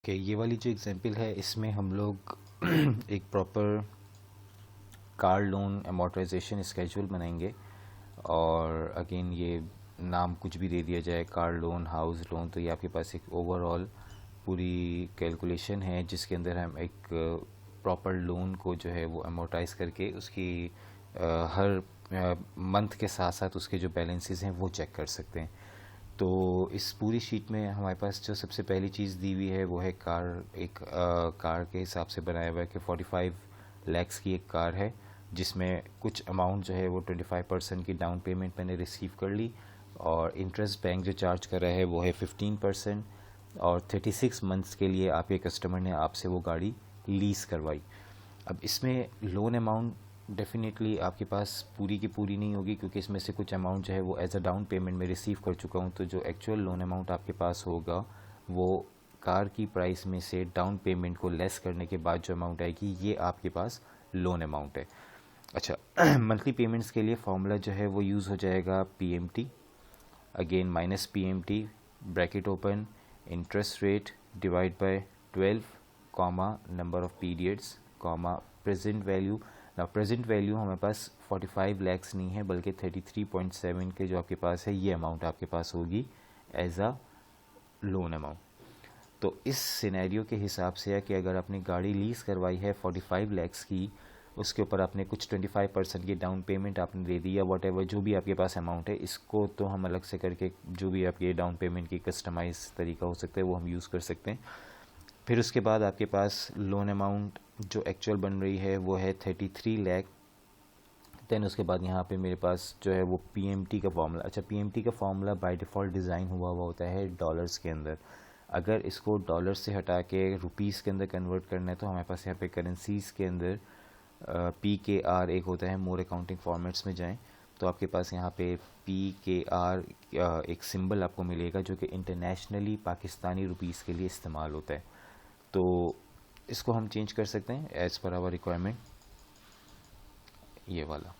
Okay, ये वाली जो एग्जांपल है इसमें हम लोग एक proper car loan amortisation schedule बनाएंगे। और अगेन ये नाम कुछ भी दे दिया जाए, कार लोन, हाउस लोन, तो ये आपके पास एक ओवरऑल पूरी कैलकुलेशन है जिसके अंदर हम एक प्रॉपर लोन को जो है वो अमोर्टाइज करके उसकी हर मंथ के साथ साथ उसके जो बैलेंसेस हैं वो चेक कर सकते हैं। तो इस पूरी शीट में हमारे पास जो सबसे पहली चीज़ दी हुई है वो है कार। एक कार के हिसाब से बनाया हुआ है कि 45 लैक्स की एक कार है जिसमें कुछ अमाउंट जो है वो 25% की डाउन पेमेंट मैंने रिसीव कर ली, और इंटरेस्ट बैंक जो चार्ज कर रहा है वो है 15%, और 36 मंथ्स के लिए आपके कस्टमर ने आपसे वो गाड़ी लीज़ करवाई। अब इसमें लोन अमाउंट डेफिनेटली आपके पास पूरी की पूरी नहीं होगी क्योंकि इसमें से कुछ अमाउंट जो है वो एज अ डाउन पेमेंट में रिसीव कर चुका हूँ। तो जो एक्चुअल लोन अमाउंट आपके पास होगा वो कार की प्राइस में से डाउन पेमेंट को लेस करने के बाद जो अमाउंट आएगी ये आपके पास लोन अमाउंट है। अच्छा, मंथली पेमेंट्स के लिए फॉर्मूला जो है वो यूज़ हो जाएगा PMT, again minus PMT, bracket open, interest rate divide by 12 comma number of periods comma present value. ना प्रेजेंट वैल्यू हमारे पास 45 लैक्स नहीं है बल्कि 33.7 के जो आपके पास है ये अमाउंट आपके पास होगी एज अ लोन अमाउंट। तो इस सिनेरियो के हिसाब से है कि अगर आपने गाड़ी लीज़ करवाई है 45 लैक्स की, उसके ऊपर आपने कुछ 25% की डाउन पेमेंट आपने दे दी या वट एवर जो भी आपके पास अमाउंट है, इसको तो हम अलग से करके जो भी आपके डाउन पेमेंट की कस्टमाइज तरीका हो सकता है वो हम यूज़ कर सकते हैं। फिर उसके बाद आपके पास लोन अमाउंट जो एक्चुअल बन रही है वो है 33 लाख। देन उसके बाद यहाँ पे मेरे पास जो है वो PMT का फॉर्मूला। अच्छा, PMT का फॉर्मूला बाय डिफ़ॉल्ट डिज़ाइन हुआ होता है डॉलर्स के अंदर। अगर इसको डॉलर से हटा के रुपीज़ के अंदर कन्वर्ट करना है तो हमारे पास यहाँ पे करेंसीज़ के अंदर PKR एक होता है। मोर अकाउंटिंग फॉर्मेट्स में जाएं तो आपके पास यहाँ पे PKR एक सिंबल आपको मिलेगा जो कि इंटरनेशनली पाकिस्तानी रुपीज़ के लिए इस्तेमाल होता है। तो इसको हम चेंज कर सकते हैं एज़ पर आवर रिक्वायरमेंट, ये वाला।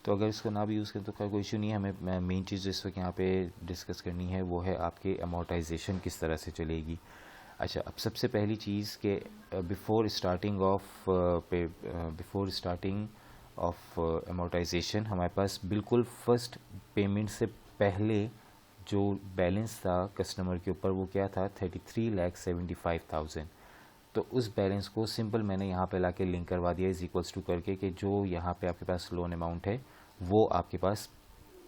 तो अगर इसको ना भी यूज़ करें तो कोई इशू नहीं है। हमें मेन चीज़ इस वक्त यहाँ पे डिस्कस करनी है वो है आपके अमोर्टाइजेशन किस तरह से चलेगी। अच्छा, अब सबसे पहली चीज़ के बिफोर स्टार्टिंग ऑफ अमोर्टाइजेशन हमारे पास बिल्कुल फर्स्ट पेमेंट से पहले जो बैलेंस था कस्टमर के ऊपर वो क्या था, 33,75,000। तो उस बैलेंस को सिंपल मैंने यहाँ पे लाके लिंक करवा दिया इज इक्वल्स टू करके कि जो यहाँ पे आपके पास लोन अमाउंट है वो आपके पास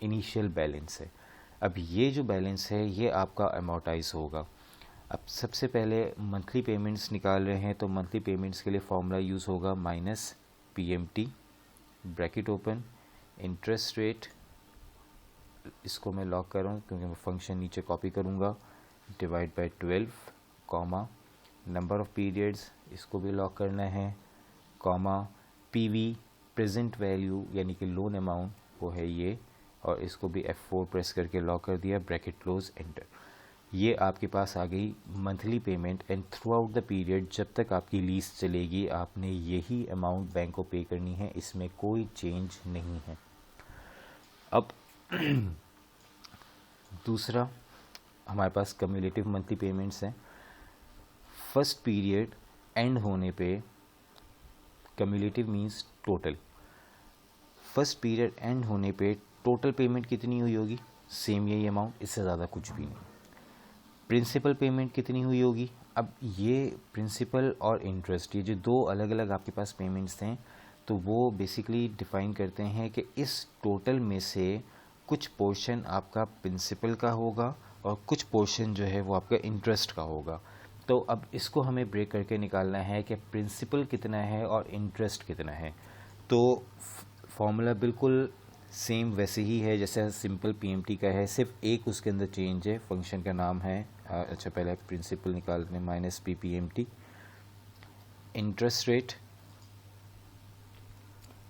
इनिशियल बैलेंस है। अब ये जो बैलेंस है ये आपका अमोर्टाइज होगा। अब सबसे पहले मंथली पेमेंट्स निकाल रहे हैं तो मंथली पेमेंट्स के लिए फॉर्मूला यूज़ होगा minus PMT, bracket open, interest rate, इसको मैं लॉक कर रहा हूँ क्योंकि मैं फंक्शन नीचे कॉपी करूँगा, divide by 12 comma number of periods, इसको भी लॉक करना है, कॉमा PV प्रेजेंट वैल्यू यानी कि लोन अमाउंट वो है ये, और इसको भी F4 प्रेस करके लॉक कर दिया, ब्रैकेट क्लोज, एंटर। ये आपके पास आ गई monthly payment. And through out the period जब तक आपकी लीज चलेगी आपने यही अमाउंट बैंक को पे करनी है, इसमें कोई चेंज नहीं है। अब दूसरा हमारे पास कम्युलेटिव मंथली पेमेंट्स हैं। फर्स्ट पीरियड एंड होने पे, cumulative means total, first period and होने पे टोटल पेमेंट कितनी हुई होगी, सेम यही अमाउंट, इससे ज़्यादा कुछ भी नहीं। प्रिंसिपल पेमेंट कितनी हुई होगी, अब ये प्रिंसिपल और इंटरेस्ट ये जो दो अलग अलग आपके पास पेमेंट्स हैं तो वो बेसिकली डिफ़ाइन करते हैं कि इस टोटल में से कुछ पोर्शन आपका प्रिंसिपल का होगा और कुछ पोर्शन जो है वो आपका इंटरेस्ट का होगा। तो अब इसको हमें ब्रेक करके निकालना है कि प्रिंसिपल कितना है और इंटरेस्ट कितना है। तो फॉर्मूला बिल्कुल सेम वैसे ही है जैसे सिंपल PMT का है, सिर्फ एक उसके अंदर चेंज है, फंक्शन का नाम है अच्छा पहले प्रिंसिपल निकालने minus PMT, interest rate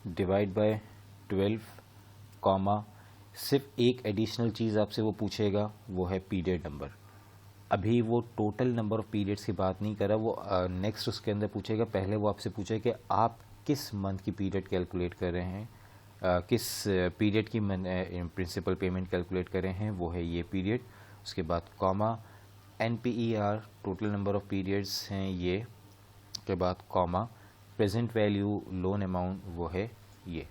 divide by 12 comma, सिर्फ एक एडिशनल चीज़ आपसे वो पूछेगा वो है पीरियड नंबर। अभी वो टोटल नंबर ऑफ़ पीरियड्स की बात नहीं कर रहा, वो नेक्स्ट उसके अंदर पूछेगा, पहले वो आपसे पूछेगा कि आप किस मंथ की पीरियड कैलकुलेट कर रहे हैं, किस पीरियड की प्रिंसिपल पेमेंट कैलकुलेट कर रहे हैं, वो है ये पीरियड। उसके बाद comma NPER total number of periods हैं ये, के बाद comma, present value loan amount वो है ये।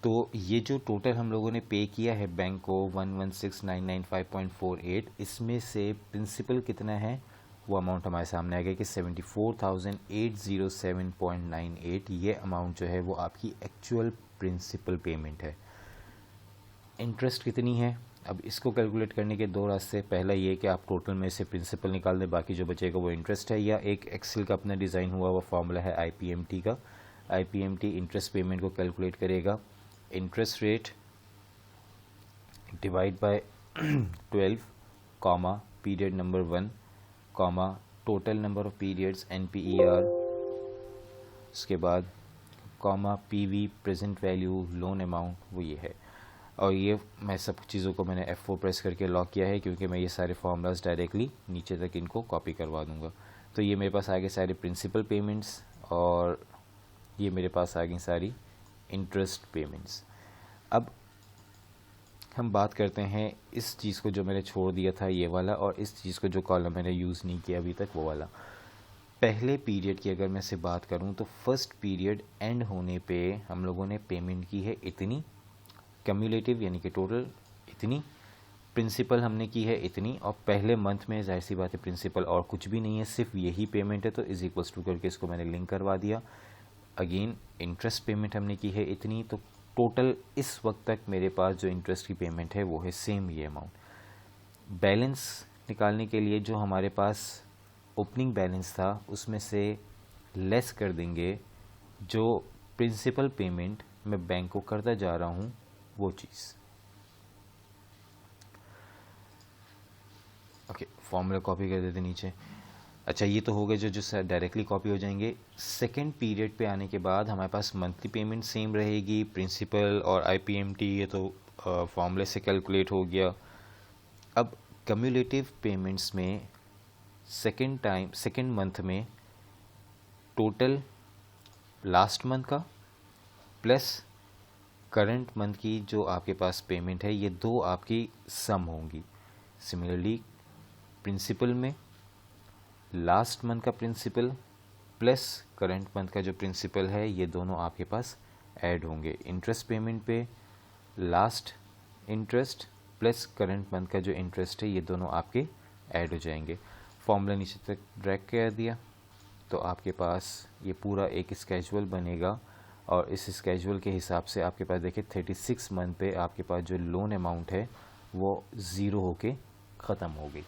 तो ये जो टोटल हम लोगों ने पे किया है बैंक को 116,995.48, इसमें से प्रिंसिपल कितना है वो अमाउंट हमारे सामने आ गया कि 74,807.98। ये अमाउंट जो है वो आपकी एक्चुअल प्रिंसिपल पेमेंट है। इंटरेस्ट कितनी है, अब इसको कैलकुलेट करने के दो रास्ते। पहला ये कि आप टोटल में से प्रिंसिपल निकाल दें, बाकी जो बचेगा वो इंटरेस्ट है, या एक एक्सेल का अपना डिज़ाइन हुआ हुआ फॉर्मूला है IPMT का। IPMT इंटरेस्ट पेमेंट को कैलकुलेट करेगा, interest rate divide by 12 comma period number 1 comma total number of periods NPER, उसके बाद comma PV present value loan amount वो ये है। और ये मैं सब चीज़ों को मैंने F4 प्रेस करके लॉक किया है क्योंकि मैं ये सारे फॉर्मूलाज डायरेक्टली नीचे तक इनको कॉपी करवा दूंगा। तो ये मेरे पास आ गए सारे प्रिंसिपल पेमेंट्स और ये मेरे पास आ गई सारी इंटरेस्ट पेमेंट्स। अब हम बात करते हैं इस चीज़ को जो मैंने छोड़ दिया था ये वाला, और इस चीज़ को जो कॉलम मैंने यूज़ नहीं किया अभी तक वो वाला। पहले पीरियड की अगर मैं से बात करूं तो फर्स्ट पीरियड एंड होने पे हम लोगों ने पेमेंट की है इतनी, क्यूमुलेटिव यानी कि टोटल इतनी, प्रिंसिपल हमने की है इतनी, और पहले मंथ में जाहिर सी बात है प्रिंसिपल और कुछ भी नहीं है, सिर्फ यही पेमेंट है, तो इज इक्वल्स टू करके इसको मैंने लिंक करवा दिया। अगेन इंटरेस्ट पेमेंट हमने की है इतनी, तो टोटल इस वक्त तक मेरे पास जो इंटरेस्ट की पेमेंट है वो है सेम ये अमाउंट। बैलेंस निकालने के लिए जो हमारे पास ओपनिंग बैलेंस था उसमें से लेस कर देंगे जो प्रिंसिपल पेमेंट मैं बैंक को करता जा रहा हूँ वो चीज़। ओके, फॉर्मूला कॉपी कर देते नीचे। अच्छा, ये तो हो गए जो डायरेक्टली कॉपी हो जाएंगे। सेकेंड पीरियड पे आने के बाद हमारे पास मंथली पेमेंट सेम रहेगी, प्रिंसिपल और IPMT ये तो फॉर्मूले से कैलकुलेट हो गया। अब कम्युलेटिव पेमेंट्स में सेकेंड मंथ में टोटल लास्ट मंथ का प्लस करंट मंथ की जो आपके पास पेमेंट है, ये दो आपकी सम होंगी। सिमिलरली प्रिंसिपल में लास्ट मंथ का प्रिंसिपल प्लस करंट मंथ का जो प्रिंसिपल है ये दोनों आपके पास ऐड होंगे। इंटरेस्ट पेमेंट पे last interest plus current month का जो इंटरेस्ट है ये दोनों आपके ऐड हो जाएंगे। फॉर्मूला नीचे तक ड्रैग कर दिया तो आपके पास ये पूरा एक स्केजुअल बनेगा, और इस स्केजुअल के हिसाब से आपके पास देखिए 36 मंथ पे आपके पास जो लोन अमाउंट है वो ज़ीरो होके ख़त्म हो गई।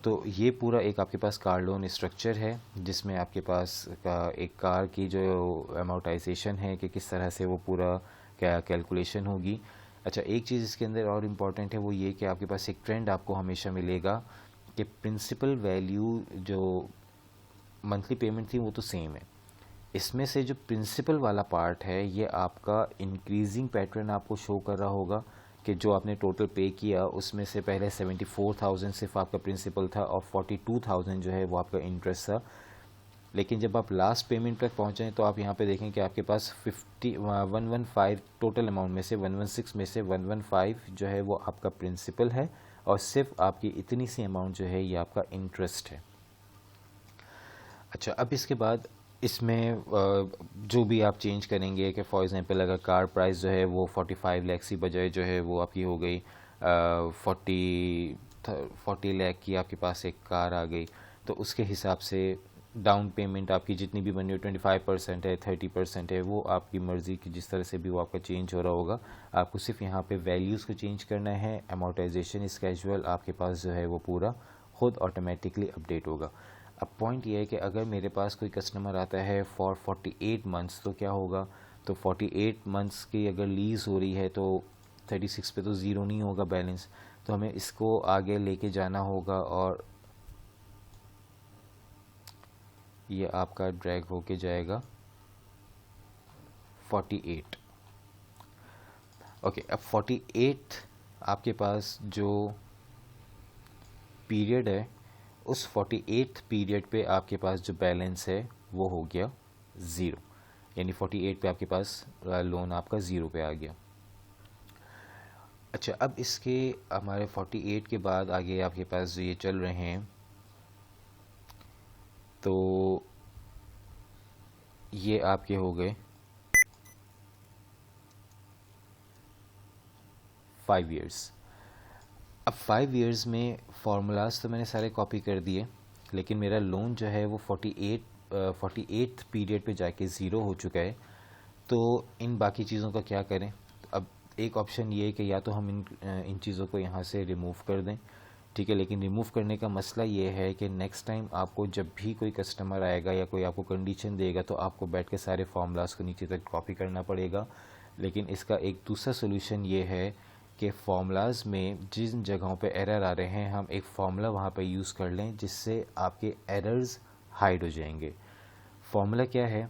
तो ये पूरा एक आपके पास कार लोन स्ट्रक्चर है जिसमें आपके पास एक कार की जो अमाउंटाइजेशन है कि किस तरह से वो पूरा क्या कैलकुलेशन होगी। अच्छा, एक चीज़ इसके अंदर और इम्पॉर्टेंट है वो ये कि आपके पास एक ट्रेंड आपको हमेशा मिलेगा कि प्रिंसिपल वैल्यू जो मंथली पेमेंट थी वो तो सेम है, इसमें से जो प्रिंसिपल वाला पार्ट है ये आपका इंक्रीजिंग पैटर्न आपको शो कर रहा होगा कि जो आपने टोटल पे किया उसमें से पहले 74,000 सिर्फ आपका प्रिंसिपल था और 42,000 जो है वो आपका इंटरेस्ट था। लेकिन जब आप लास्ट पेमेंट तक पहुँचें तो आप यहाँ पे देखें कि आपके पास 115 टोटल अमाउंट में से 116 में से 115 जो है वो आपका प्रिंसिपल है और सिर्फ आपकी इतनी सी अमाउंट जो है ये आपका इंटरेस्ट है। अच्छा, अब इसके बाद इसमें जो भी आप चेंज करेंगे कि फॉर एग्जांपल अगर कार प्राइस जो है वो 45 लाख की बजाय जो है वो आपकी हो गई 40 लाख की, आपके पास एक कार आ गई, तो उसके हिसाब से डाउन पेमेंट आपकी जितनी भी बनी हो 25% है 30% है, वो आपकी मर्ज़ी की जिस तरह से भी वो आपका चेंज हो रहा होगा। आपको सिर्फ यहाँ पे वैल्यूज़ को चेंज करना है। अमोर्टाइजेशन स्केजुअल आपके पास जो है वो पूरा खुद ऑटोमेटिकली अपडेट होगा। अब पॉइंट ये है कि अगर मेरे पास कोई कस्टमर आता है फॉर 48 मंथ्स तो क्या होगा, तो 48 मंथ्स की अगर लीज़ हो रही है तो 36 पे तो ज़ीरो नहीं होगा बैलेंस, तो हमें इसको आगे लेके जाना होगा और ये आपका ड्रैग होके जाएगा 48। ओके, अब 48 आपके पास जो पीरियड है उस 48th पीरियड पे आपके पास जो बैलेंस है वो हो गया ज़ीरो, यानी 48 पे आपके पास लोन आपका ज़ीरो पे आ गया। अच्छा, अब इसके हमारे 48 के बाद आगे आपके पास जो ये चल रहे हैं, तो ये आपके हो गए 5 इयर्स। अब 5 इयर्स में फार्मूलाज तो मैंने सारे कॉपी कर दिए, लेकिन मेरा लोन जो है वो 48th पीरियड पे जाके ज़ीरो हो चुका है। तो इन बाकी चीज़ों का क्या करें? अब एक ऑप्शन ये है कि या तो हम इन चीज़ों को यहाँ से रिमूव कर दें, ठीक है, लेकिन रिमूव करने का मसला ये है कि नेक्स्ट टाइम आपको जब भी कोई कस्टमर आएगा या कोई आपको कंडीशन देगा तो आपको बैठ के सारे फार्मूलाज को नीचे तक कॉपी करना पड़ेगा। लेकिन इसका एक दूसरा सोल्यूशन ये है कि फार्मूलाज में जिन जगहों पे एरर आ रहे हैं हम एक फार्मूला वहाँ पे यूज़ कर लें, जिससे आपके एरर्स हाइड हो जाएंगे। फार्मूला क्या है?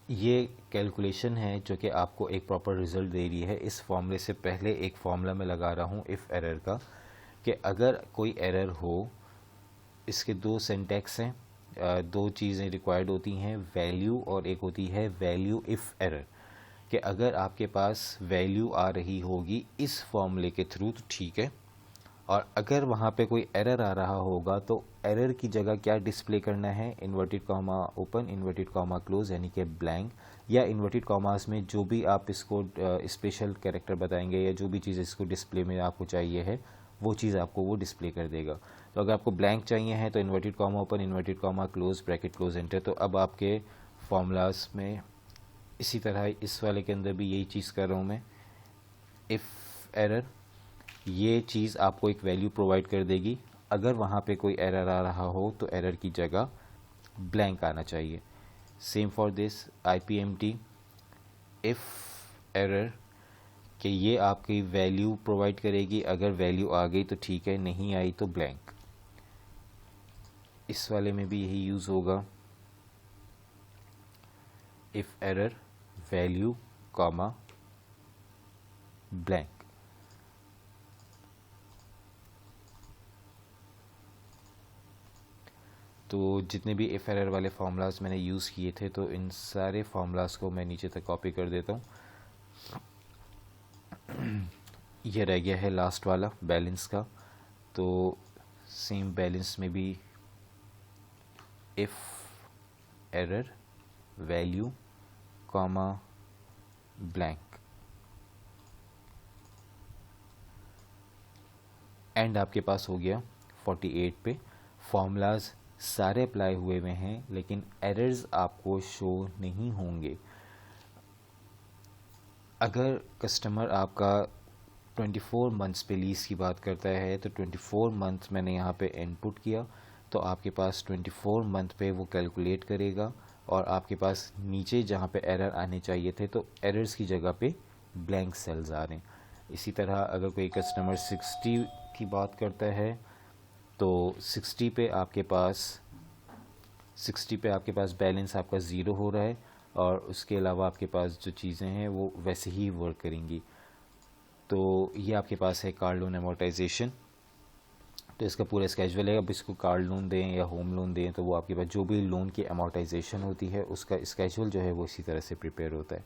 ये कैलकुलेशन है जो कि आपको एक प्रॉपर रिज़ल्ट दे रही है। इस फार्मूले से पहले एक फार्मूला मैं लगा रहा हूँ इफ़ एरर का, कि अगर कोई एरर हो, इसके दो सिंटैक्स हैं, दो चीज़ें रिक्वायर्ड होती हैं, वैल्यू और एक होती है वैल्यू इफ़ एरर, कि अगर आपके पास वैल्यू आ रही होगी इस फॉर्मूले के थ्रू तो ठीक है, और अगर वहाँ पे कोई एरर आ रहा होगा तो एरर की जगह क्या डिस्प्ले करना है? Inverted comma open, inverted comma close, यानी कि ब्लैंक, या इन्वर्टेड कॉमास में जो भी आप इसको स्पेशल कैरेक्टर बताएंगे या जो भी चीज़ इसको डिस्प्ले में आपको चाहिए है वो चीज़ आपको वो डिस्प्ले कर देगा। तो अगर आपको ब्लैंक चाहिए है तो inverted comma open, inverted comma close, bracket close, enter. तो अब आपके फॉर्मूलाज में इसी तरह इस वाले के अंदर भी यही चीज़ कर रहा हूँ मैं, इफ़ एरर, ये चीज़ आपको एक वैल्यू प्रोवाइड कर देगी। अगर वहाँ पे कोई एरर आ रहा हो तो एरर की जगह ब्लैंक आना चाहिए। Same for this IPMT if error, कि ये आपकी वैल्यू प्रोवाइड करेगी, अगर वैल्यू आ गई तो ठीक है, नहीं आई तो ब्लैंक। इस वाले में भी यही यूज़ होगा, if error value comma blank. तो जितने भी इफ़ एरर वाले फार्मूलाज मैंने यूज़ किए थे, तो इन सारे फार्मूलाज को मैं नीचे तक कॉपी कर देता हूँ। ये रह गया है लास्ट वाला बैलेंस का, तो सेम बैलेंस में भी if error value comma blank, and आपके पास हो गया 48 पे। फार्मूलाज सारे अप्लाई हुए हुए हैं, लेकिन एरर्स आपको शो नहीं होंगे। अगर कस्टमर आपका 24 मंथ्स पे लीज़ की बात करता है तो 24 मंथ मैंने यहाँ पे इनपुट किया, तो आपके पास 24 मंथ पे वो कैलकुलेट करेगा, और आपके पास नीचे जहाँ पे एरर आने चाहिए थे तो एरर्स की जगह पे ब्लैंक सेल्स आ रहे हैं। इसी तरह अगर कोई कस्टमर 60 की बात करता है तो 60 पे आपके पास बैलेंस आपका ज़ीरो हो रहा है, और उसके अलावा आपके पास जो चीज़ें हैं वो वैसे ही वर्क करेंगी। तो ये आपके पास है कार लोन अमोर्टाइजेशन। तो इसका पूरा स्केजुअल है। अब इसको कार लोन दें या होम लोन दें तो वो आपके पास जो भी लोन की अमोर्टाइजेशन होती है उसका स्केजुअल जो है वो इसी तरह से प्रिपेयर होता है।